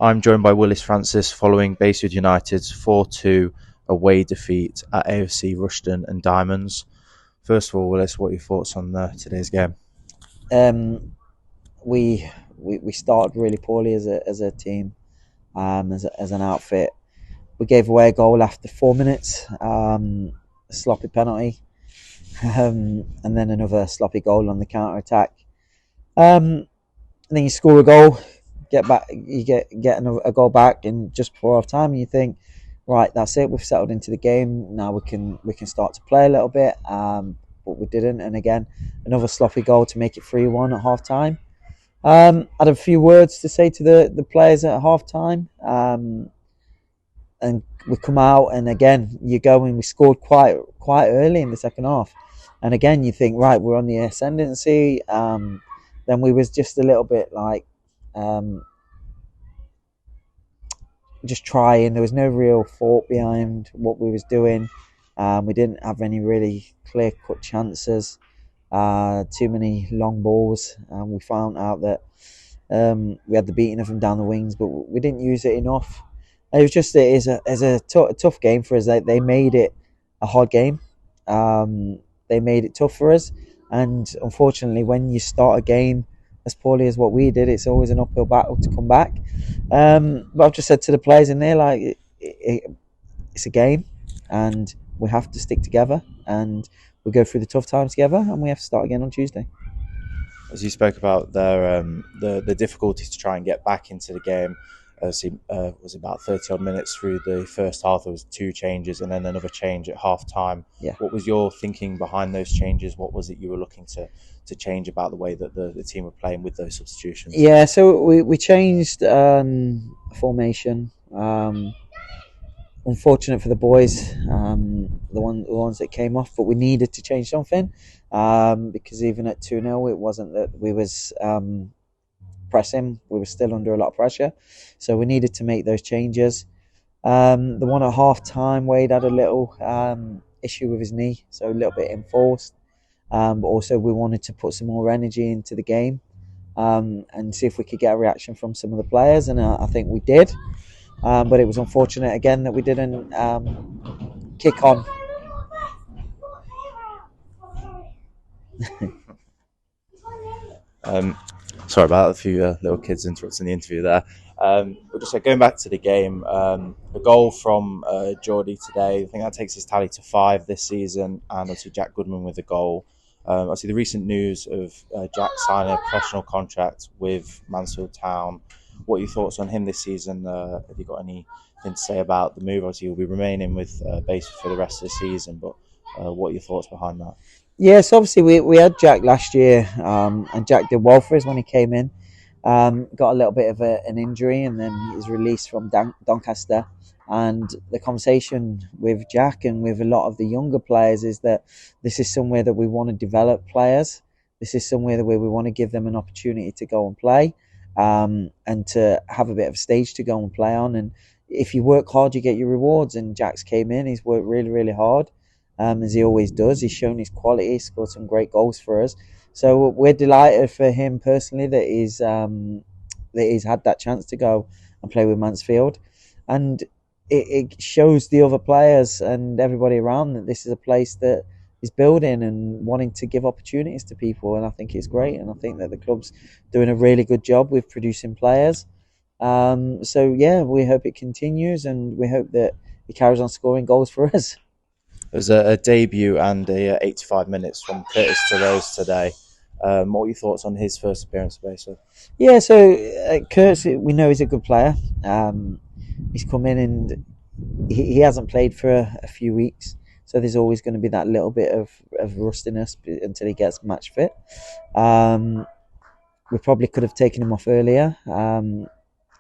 I'm joined by Willis Francis following Bayside United's 4-2 away defeat at AFC Rushden and Diamonds. First of all, Willis, what are your thoughts on today's game? We started really poorly as a team, as an outfit. We gave away a goal after 4 minutes, a sloppy penalty, and then another sloppy goal on the counter attack. And then you score a goal, get back, you get a goal back, and just before half time, you think, right, that's it. We've settled into the game. Now we can start to play a little bit. But we didn't, and again, another sloppy goal to make it 3-1 at half time. I had a few words to say to the players at half time. And we come out, and again, you go and we scored quite early in the second half. And again, you think, right, we're on the ascendancy. Then we was just a little bit like just trying. There was no real thought behind what we was doing. We didn't have any really clear-cut chances. Too many long balls. We found out that we had the beating of them down the wings, but we didn't use it enough. It was just a tough game for us. They made it a hard game. They made it tough for us, and unfortunately, when you start a game as poorly as what we did, it's always an uphill battle to come back. But I've just said to the players in there, like, it's a game, and we have to stick together, and we go through the tough times together, and we have to start again on Tuesday. As you spoke about the difficulties to try and get back into the game, was about 30 odd minutes through the first half. There was 2 changes and then another change at half time. Yeah. What was your thinking behind those changes? What was it you were looking to change about the way that the team were playing with those substitutions? Yeah, so we changed formation. Unfortunate for the boys, the ones that came off, but we needed to change something because even at 2-0, it wasn't that we was pressing. We were still under a lot of pressure, so we needed to make those changes. The one at half time, Wade had a little issue with his knee, so a little bit enforced. But also we wanted to put some more energy into the game and see if we could get a reaction from some of the players, and I think we did. But it was unfortunate again that we didn't kick on. Sorry about that, a few little kids interrupting the interview there. But just going back to the game, a goal from Geordie today. I think that takes his tally to 5 this season, and obviously Jack Goodman with a goal. I see the recent news of Jack signing a professional contract with Mansfield Town. What are your thoughts on him this season? Have you got anything to say about the move? Obviously, he'll be remaining with Bayside for the rest of the season, but what are your thoughts behind that? Yeah, so obviously we had Jack last year, and Jack did well for us when he came in. Got a little bit of an injury, and then he was released from Doncaster. And the conversation with Jack and with a lot of the younger players is that this is somewhere that we want to develop players. This is somewhere where we want to give them an opportunity to go and play, and to have a bit of a stage to go and play on. And if you work hard, you get your rewards. And Jack's came in, he's worked really, really hard. As he always does. He's shown his quality, he's scored some great goals for us. So we're delighted for him personally that he's had that chance to go and play with Mansfield. And it shows the other players and everybody around that this is a place that is building and wanting to give opportunities to people. And I think it's great. And I think that the club's doing a really good job with producing players. So yeah, we hope it continues, and we hope that he carries on scoring goals for us. There's a debut and 85 minutes from Curtis Rose today. What are your thoughts on his first appearance at Bayside? Yeah, so Curtis, we know he's a good player. He's come in and he hasn't played for a few weeks, so there's always going to be that little bit of rustiness until he gets match fit. We probably could have taken him off earlier,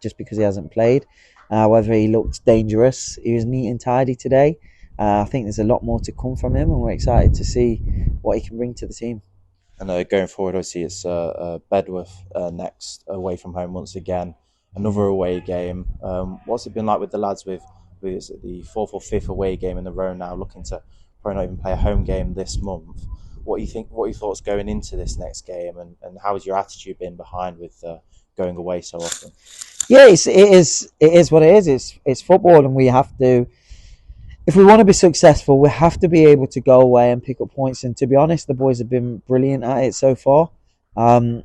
just because he hasn't played. However, he looked dangerous. He was neat and tidy today. I think there's a lot more to come from him, and we're excited to see what he can bring to the team. And going forward, obviously, it's Bedworth next, away from home once again. Another away game. What's it been like with the lads with the 4th or 5th away game in a row now, looking to probably not even play a home game this month? What do you think? What are your thoughts going into this next game, and how has your attitude been behind with going away so often? Yeah, it is what it is. It's football, and we have to. If we want to be successful, we have to be able to go away and pick up points. And to be honest, the boys have been brilliant at it so far. Um,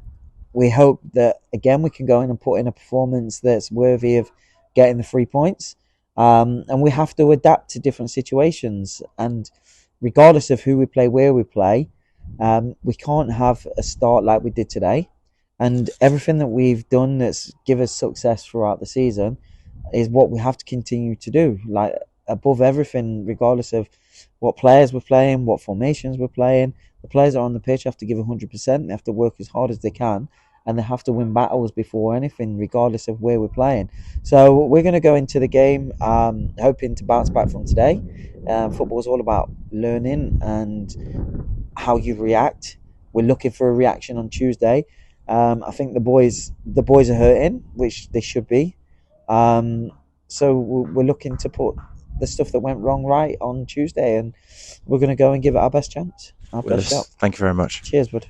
we hope that again we can go in and put in a performance that's worthy of getting the 3 points. And we have to adapt to different situations. And regardless of who we play, where we play, we can't have a start like we did today. And everything that we've done that's give us success throughout the season is what we have to continue to do. Like above everything, regardless of what players we're playing, what formations we're playing, the players that are on the pitch have to give 100%. They have to work as hard as they can, and they have to win battles before anything, regardless of where we're playing. So we're going to go into the game hoping to bounce back from today. Football is all about learning and how you react. We're looking for a reaction on Tuesday. I think the boys are hurting, which they should be. So we're looking to put the stuff that went wrong right on Tuesday, and we're going to go and give it our best chance, our best Willis, shot. thank you very much. Cheers, bud.